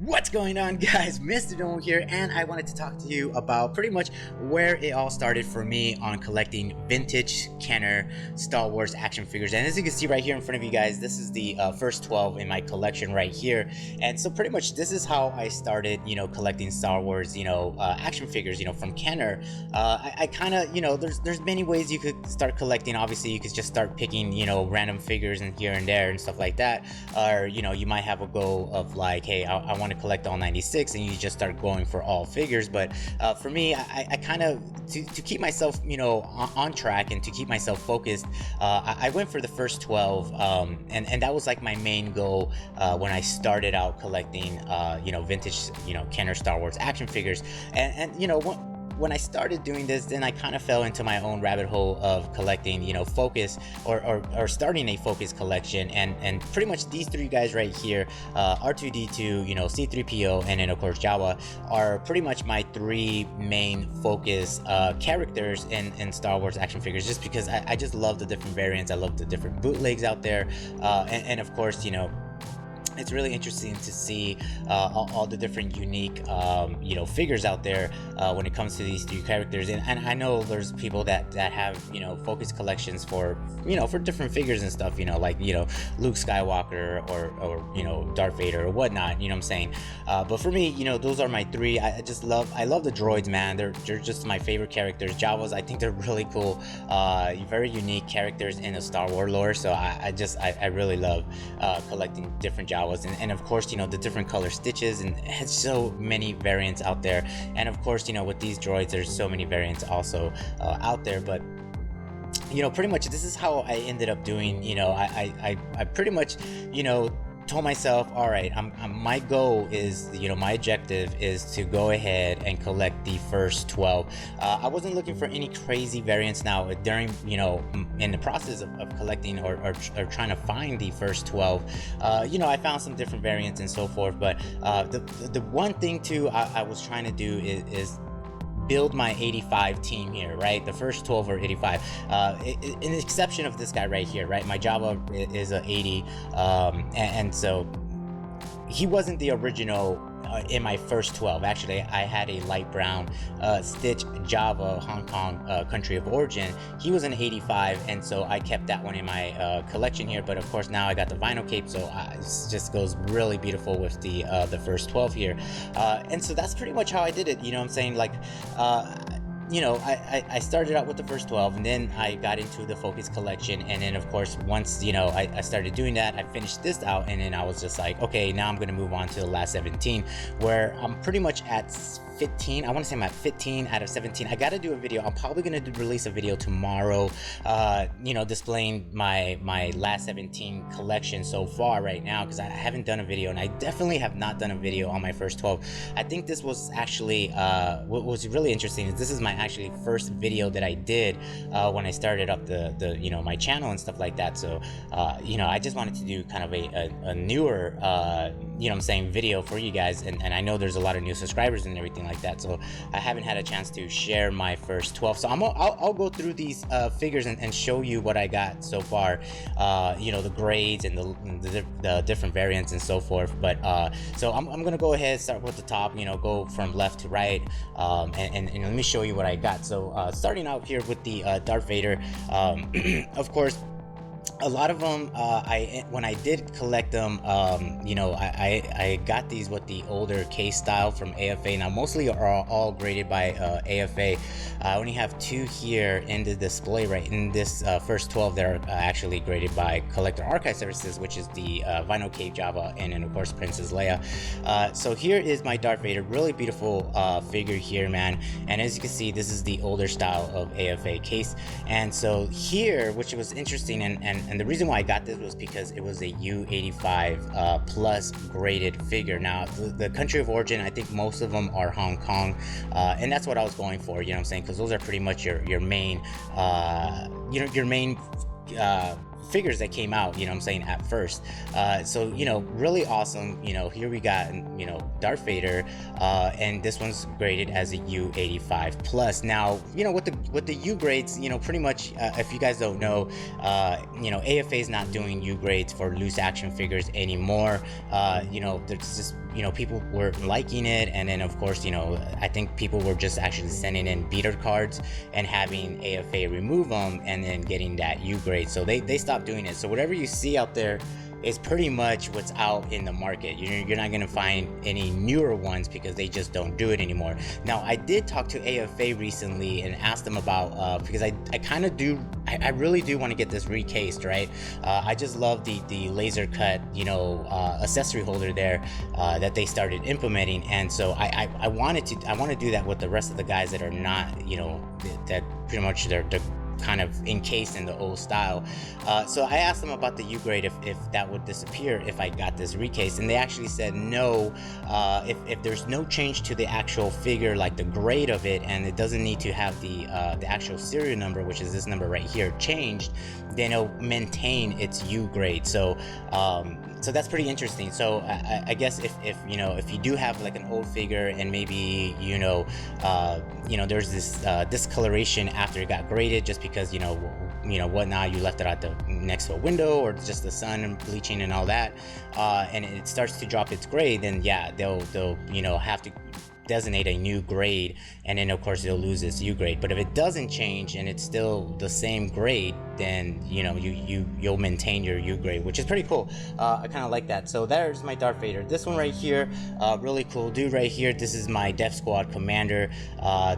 What's going on, guys? Mr. Domo here, and I wanted to talk to you about pretty much where it all started for me on collecting vintage Kenner Star Wars action figures. And as you can see right here in front of you guys, this is the first 12 in my collection right here. And so pretty much this is how I started, collecting Star Wars, action figures, from Kenner. I kind of, there's many ways you could start collecting. Obviously, you could just start picking, random figures and here and there and stuff like that. Or, you might have a goal of like, hey, I want to collect all 96, and you just start going for all figures. But for me, I kind of to keep myself on track and to keep myself focused, I went for the first 12, and that was like my main goal when I started out collecting vintage Kenner Star Wars action figures. And when I started doing this, then I kind of fell into my own rabbit hole of collecting, focus or starting a focus collection. And pretty much these three guys right here, R2-D2, C-3PO, and then of course Jawa, are pretty much my three main focus characters in Star Wars action figures, just because I just love the different variants. I love the different bootlegs out there. And of course, it's really interesting to see all the different unique figures out there when it comes to these three characters. And I know there's people that have focus collections for for different figures and stuff, like Luke Skywalker or Darth Vader or whatnot, what I'm saying. But for me, those are my three. I love the droids, man. They're just my favorite characters. Jawas, I think they're really cool, very unique characters in the Star Wars lore. So I really love collecting different Jawas. And of course, the different color stitches, and it has so many variants out there. And of course, with these droids, there's so many variants also out there. But pretty much this is how I ended up doing. I pretty much told myself, all right, my goal is, my objective is to go ahead and collect the first 12. I wasn't looking for any crazy variants. Now during in the process of collecting or trying to find the first 12, I found some different variants and so forth. But the one thing too I was trying to do is build my 85 team here, right? The first 12 are 85. In the exception of this guy right here, right? My Jawa is a 80, and so he wasn't the original in my first 12. Actually, I had a light brown Stitch Java Hong Kong country of origin. He was an 85, and so I kept that one in my collection here. But of course now I got the vinyl cape, so it just goes really beautiful with the first 12 here. And so that's pretty much how I did it. I'm saying, like I started out with the first 12, and then I got into the focus collection. And then of course, once I started doing that, I finished this out, and then I was just like, okay, now I'm gonna move on to the last 17, where I'm pretty much at 15. I want to say I'm at 15 out of 17. I gotta do a video. I'm probably gonna release a video tomorrow, displaying my last 17 collection so far right now, because I haven't done a video, and I definitely have not done a video on my first 12. I think this was actually what was really interesting is this is my actually first video that I did when I started up the my channel and stuff like that. So I just wanted to do kind of a newer video for you guys, and I know there's a lot of new subscribers and everything like that, so I haven't had a chance to share my first 12. So I'll go through these figures and show you what I got so far, the grades and the different variants and so forth. But so I'm gonna go ahead, start with the top, go from left to right, and let me show you what I got. So starting out here with the Darth Vader, of course, a lot of them, when I did collect them, I got these with the older case style from AFA. Now mostly are all graded by AFA. I only have two here in the display right in this first 12 that are actually graded by Collector Archive Services, which is the vinyl cape Java, and then of course Princess Leia. So here is my Darth Vader, really beautiful figure here, man. And as you can see, this is the older style of AFA case. And so here, which was interesting, and the reason why I got this was because it was a U85 plus graded figure. Now the country of origin, I think most of them are Hong Kong, and that's what I was going for, what I'm saying, because those are pretty much your main figures that came out, you know what I'm saying, at first. So, you know, really awesome. You know, here we got, you know, Darth Vader, and this one's graded as a U85 plus. Now, you know, with the U grades, you know, pretty much, if you guys don't know, you know, AFA is not doing U grades for loose action figures anymore. You know, there's just, you know, people were liking it, and then of course, you know, I think people were just actually sending in beater cards and having AFA remove them and then getting that U grade, so they stopped doing it. So whatever you see out there is pretty much what's out in the market. You're not gonna find any newer ones because they just don't do it anymore. Now, I did talk to AFA recently and asked them about, because I really do want to get this recased, right? I just love the laser cut, you know, accessory holder there that they started implementing, and so I want to do that with the rest of the guys that are not, you know, that pretty much they're kind of encased in the old style. So I asked them about the U grade, if that would disappear if I got this recase, and they actually said no. If there's no change to the actual figure, like the grade of it, and it doesn't need to have the actual serial number, which is this number right here, changed, then it'll maintain its U grade. So so that's pretty interesting. So I guess if you know, if you do have like an old figure and maybe you know there's this discoloration after it got graded, just because you know whatnot, you left it at the next to a window or just the sun and bleaching and all that, and it starts to drop its grade, then yeah, they'll you know have to designate a new grade, and then of course it'll lose its U grade. But if it doesn't change and it's still the same grade, then you know you'll maintain your U grade, which is pretty cool. I kind of like that. So there's my Darth Vader. This one right here, really cool dude right here. This is my Death Squad commander.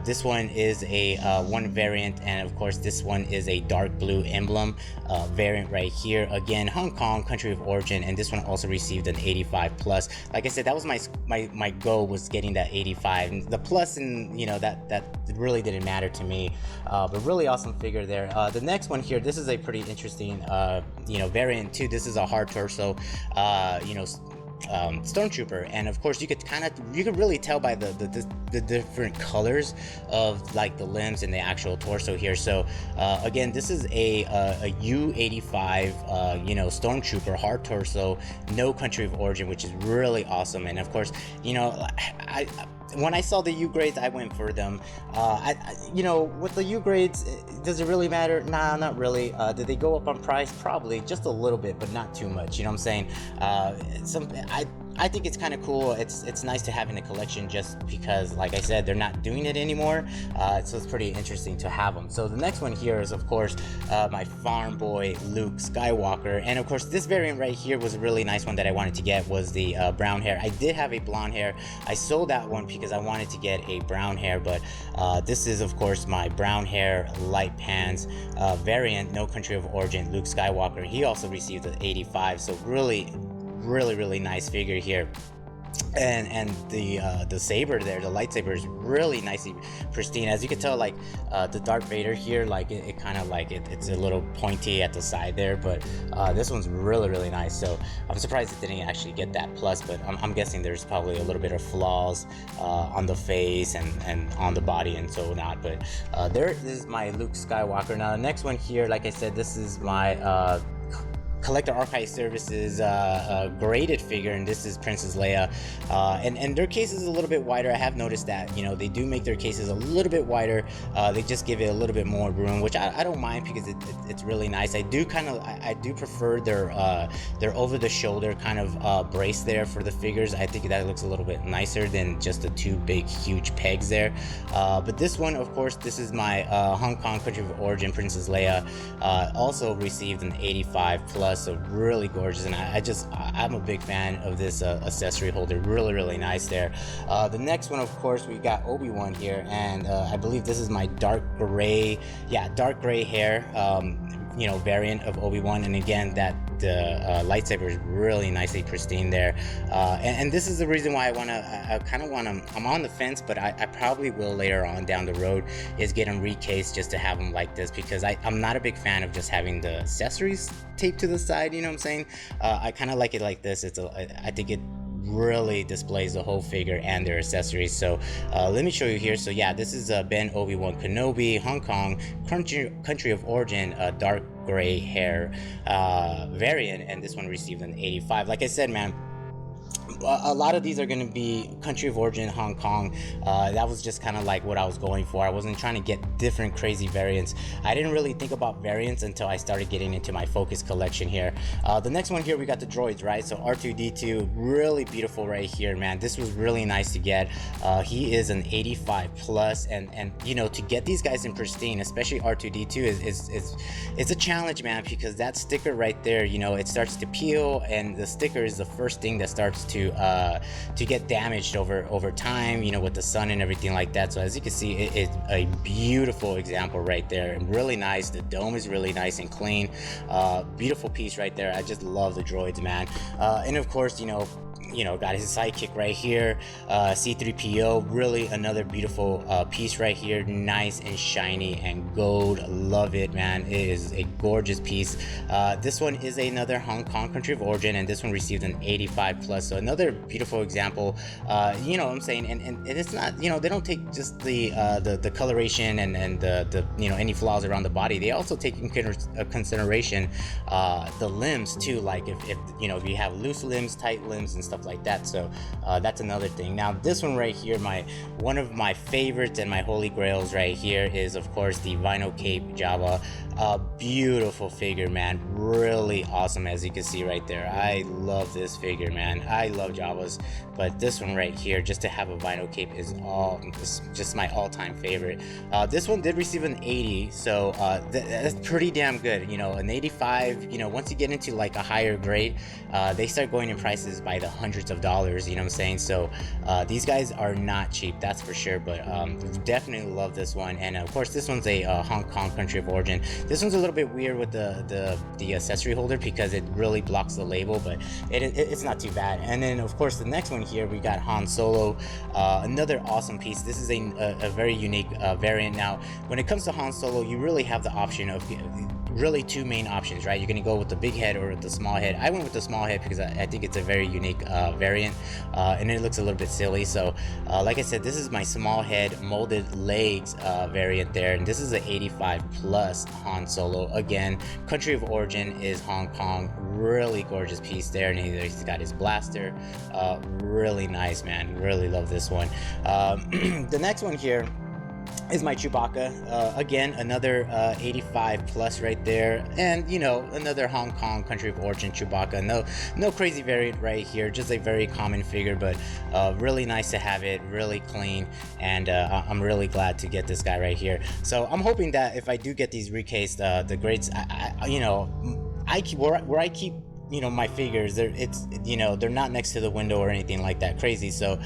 This one is a one variant, and of course this one is a dark blue emblem variant right here. Again, Hong Kong, country of origin, and this one also received an 85 plus. Like I said, that was my goal, was getting that 85. The plus, and you know that really didn't matter to me, but really awesome figure there. The next one here, this is a pretty interesting you know variant too. This is a hard torso you know stormtrooper, and of course you could really tell by the different colors of like the limbs and the actual torso here. So again, this is a U85 you know stormtrooper hard torso, no country of origin, which is really awesome. And of course, you know, when I saw the U grades, I went for them. You know, with the U grades, does it really matter? Nah, not really. Did they go up on price? Probably, just a little bit, but not too much. You know what I'm saying? I think it's kind of cool. It's nice to have in the collection, just because, like I said, they're not doing it anymore. So it's pretty interesting to have them. So the next one here is, of course, my farm boy Luke Skywalker, and of course this variant right here was a really nice one that I wanted to get, was the brown hair. I did have a blonde hair. I sold that one because I wanted to get a brown hair, but this is of course my brown hair light pants variant, no country of origin, Luke Skywalker. He also received an 85, so really nice figure here. And the saber there, the lightsaber, is really nicely pristine. As you can tell, like the Darth Vader here, like it kind of like it's a little pointy at the side there, but this one's really nice. So I'm surprised it didn't actually get that plus, but I'm guessing there's probably a little bit of flaws on the face and on the body and so not. But this is my Luke Skywalker. Now the next one here, like I said, this is my Collector Archive Services graded figure, and this is Princess Leia, and their case is a little bit wider. I have noticed that, you know, they do make their cases a little bit wider. They just give it a little bit more room, which I don't mind, because it's really nice. I do prefer their over the shoulder kind of brace there for the figures. I think that looks a little bit nicer than just the two big huge pegs there. But this one, of course, this is my Hong Kong country of origin Princess Leia, also received an 85 plus. So really gorgeous, and I'm a big fan of this accessory holder. Really nice there. The next one, of course, we got Obi-Wan here, and I believe this is my dark gray hair you know variant of Obi-Wan, and again that the lightsaber is really nicely pristine there, and this is the reason why I'm on the fence, but I probably will later on down the road, is get them recased just to have them like this, because I'm not a big fan of just having the accessories taped to the side, you know what I'm saying? I kind of like it like this. I think it really displays the whole figure and their accessories. So let me show you here. So yeah, this is Ben Obi-Wan Kenobi, Hong Kong, country of origin, dark gray hair variant, and this one received an 85. Like I said, man, a lot of these are going to be country of origin Hong Kong. That was just kind of like what I was going for. I wasn't trying to get different crazy variants. I didn't really think about variants until I started getting into my focus collection here. The next one here, we got the droids, right? So R2D2, really beautiful right here, man. This was really nice to get. He is an 85 plus, and you know, to get these guys in pristine, especially R2D2, is a challenge, man, because that sticker right there, you know, it starts to peel, and the sticker is the first thing that starts to get damaged over time, you know, with the sun and everything like that. So as you can see, it's a beautiful example right there, and really nice. The dome is really nice and clean. Beautiful piece right there. I just love the droids, man. And of course, you know, got his sidekick right here, C3PO. Really another beautiful piece right here, nice and shiny and gold. Love it, man. It is a gorgeous piece. This one is another Hong Kong country of origin, and this one received an 85 plus. So another beautiful example. You know what I'm saying? And it's not, you know, they don't take just the coloration and the you know, any flaws around the body. They also take in consideration the limbs too. Like if you know, if you have loose limbs, tight limbs, and stuff like that. So that's another thing. Now this one right here, one of my favorites and my holy grails right here is, of course, the vinyl cape Jawa. Beautiful figure, man. Really awesome, as you can see right there. I love this figure, man. I love Jawas, but this one right here, just to have a vinyl cape, is just my all-time favorite. This one did receive an 80, so that's pretty damn good. You know, an 85, you know, once you get into like a higher grade, they start going in prices by the hundreds of dollars, you know what I'm saying? So these guys are not cheap, that's for sure. But definitely love this one. And of course, this one's a Hong Kong country of origin. This one's a little bit weird with the accessory holder, because it really blocks the label, but it's not too bad. And then of course, the next one here, we got Han Solo. Another awesome piece. This is a very unique variant. Now when it comes to Han Solo, you really have the option of really two main options, right? You're gonna go with the big head or with the small head. I went with the small head because I think it's a very unique variant, and it looks a little bit silly. So like I said, this is my small head molded legs variant there, and this is an 85 plus Han Solo. Again, country of origin is Hong Kong. Really gorgeous piece there, and he's got his blaster. Really nice, man. Really love this one. The next one here is my Chewbacca. Again, another 85 plus right there, and you know, another Hong Kong country of origin Chewbacca. No crazy variant right here, just a very common figure, but really nice to have it, really clean, and I'm really glad to get this guy right here. So I'm hoping that if I do get these recased, the grades, you know, where I keep, you know, my figures, they're not next to the window or anything like that crazy, so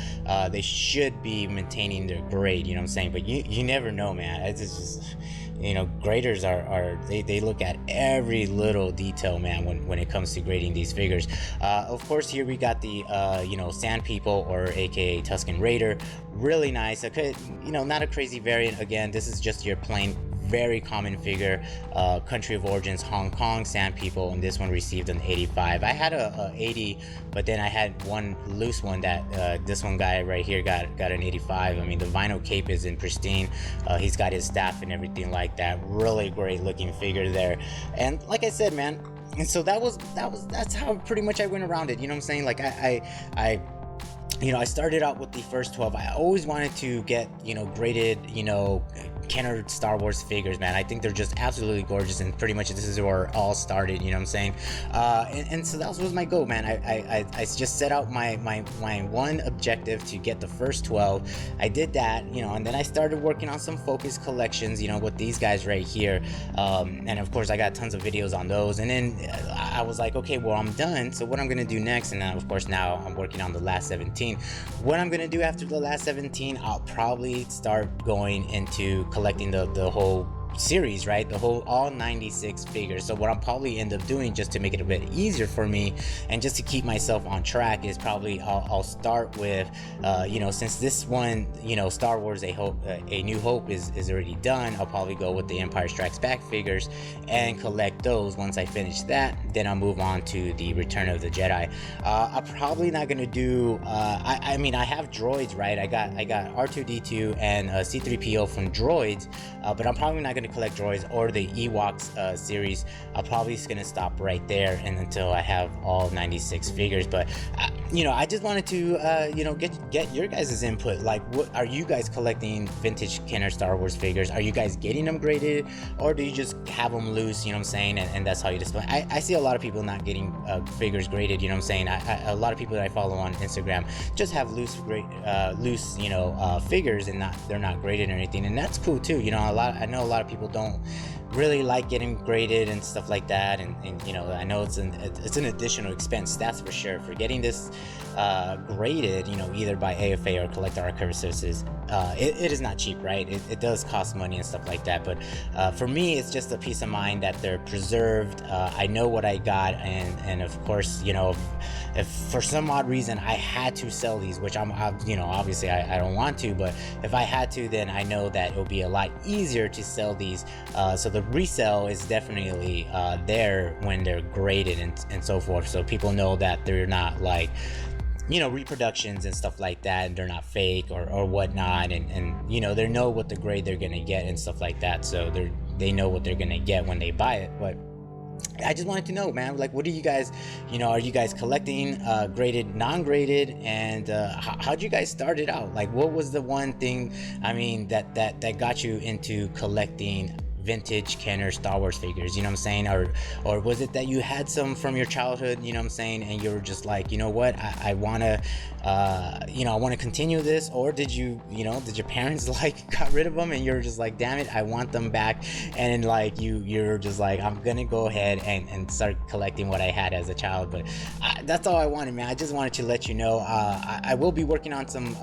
they should be maintaining their grade, you know what I'm saying? But you never know, man. It's just, you know, graders they look at every little detail, man, when it comes to grading these figures. Of course, here we got the you know, Sand People, or aka Tusken Raider. Really nice. Okay, you know, not a crazy variant. Again, this is just your plain, very common figure. Country of origins Hong Kong, Sand People, and this one received an 85. I had a 80, but then I had one loose one that this one guy right here got an 85. I mean, the vinyl cape is in pristine. He's got his staff and everything like that. Really great looking figure there. And like I said, man, and so that's how pretty much I went around it, you know what I'm saying? Like I started out with the first 12. I always wanted to get, you know, graded, you know, Kenner Star Wars figures, man. I think they're just absolutely gorgeous, and pretty much this is where it all started, you know what I'm saying? And so that was my goal, man. I just set out my one objective to get the first 12. I did that, you know, and then I started working on some focus collections, you know, with these guys right here. And of course, I got tons of videos on those. And then I was like, okay, well, I'm done. So what I'm gonna do next? And then, of course, now I'm working on the last 17. What I'm gonna do after the last 17, I'll probably start going into collecting the whole series, right? The whole all 96 figures. So what I'll probably end up doing, just to make it a bit easier for me and just to keep myself on track, is probably I'll start with you know, since this one, you know, Star Wars A New Hope is already done, I'll probably go with the Empire Strikes Back figures and collect those. Once I finish that, then I'll move on to the Return of the Jedi. I'm probably not gonna do. I mean, I have droids, right? I got R2D2 and C3PO from Droids, but I'm probably not gonna collect droids or the Ewoks series. I'm probably just gonna stop right there and until I have all 96 figures. But you know, I just wanted to you know, get your guys' input. Like, what are you guys collecting vintage Kenner Star Wars figures? Are you guys getting them graded, or do you just have them loose, you know what I'm saying, and that's how you display? I see a lot of people not getting figures graded, you know what I'm saying. A lot of people that I follow on Instagram just have loose you know, figures, and they're not graded or anything, and that's cool too. You know, I know a lot of people don't really like getting graded and stuff like that, and you know, I know it's an additional expense, that's for sure, for getting this graded, you know, either by AFA or Collector Archive Services. It is not cheap, right? It does cost money and stuff like that, but for me, it's just a peace of mind that they're preserved. I know what I got, and of course, you know, if for some odd reason I had to sell these, which you know, obviously I don't want to, but if I had to, then I know that it'll be a lot easier to sell these. So the resale is definitely there when they're graded and so forth, so people know that they're not like, you know, reproductions and stuff like that, and they're not fake or whatnot, and you know, they know what the grade they're gonna get and stuff like that, so they know what they're gonna get when they buy it. But I just wanted to know, man, like, what do you guys, you know, are you guys collecting graded, non-graded, and how'd you guys start it out? Like, what was the one thing, I mean, that got you into collecting vintage Kenner Star Wars figures, you know what I'm saying? Or was it that you had some from your childhood, you know what I'm saying, and you were just like, you know what, I want to you know, I want to continue this? Or did you know, did your parents like got rid of them and you're just like, damn it, I want them back, and like you're just like, I'm gonna go ahead and start collecting what I had as a child? But that's all I wanted, man. I just wanted to let you know. I will be working on some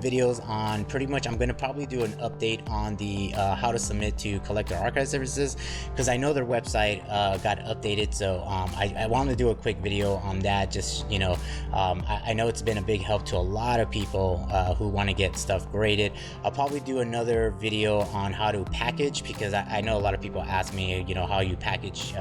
videos on, pretty much, I'm gonna probably do an update on the how to submit to Collector Archive Services, because I know their website got updated, so I wanted to do a quick video on that. Just, you know, I know it's been a big help to a lot of people who want to get stuff graded. I'll probably do another video on how to package, because I know a lot of people ask me, you know, how you package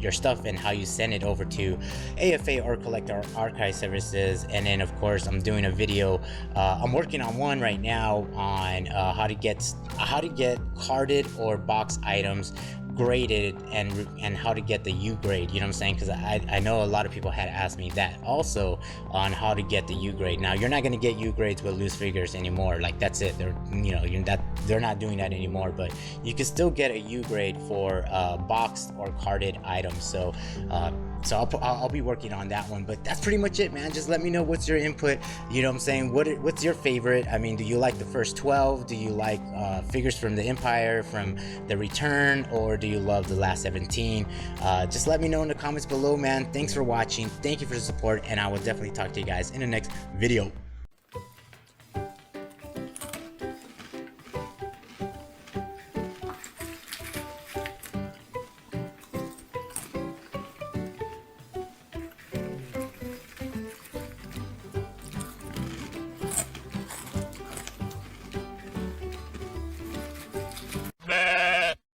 your stuff and how you send it over to AFA or Collector Archive Services. And then of course I'm doing a video, I'm working on one right now on how to get carded or box items graded, and how to get the U grade, you know what I'm saying? Because I know a lot of people had asked me that also, on how to get the U grade. Now, you're not going to get U grades with loose figures anymore, like that's it. They're, you know, they're not doing that anymore, but you can still get a U grade for boxed or carded items. So I'll be working on that one. But that's pretty much it, man. Just let me know what's your input, you know what I'm saying? What's your favorite? I mean, do you like the first 12? Do you like figures from the Empire, from the Return, or do you love the last 17? Just let me know in the comments below, man. Thanks for watching, thank you for the support, and I will definitely talk to you guys in the next video.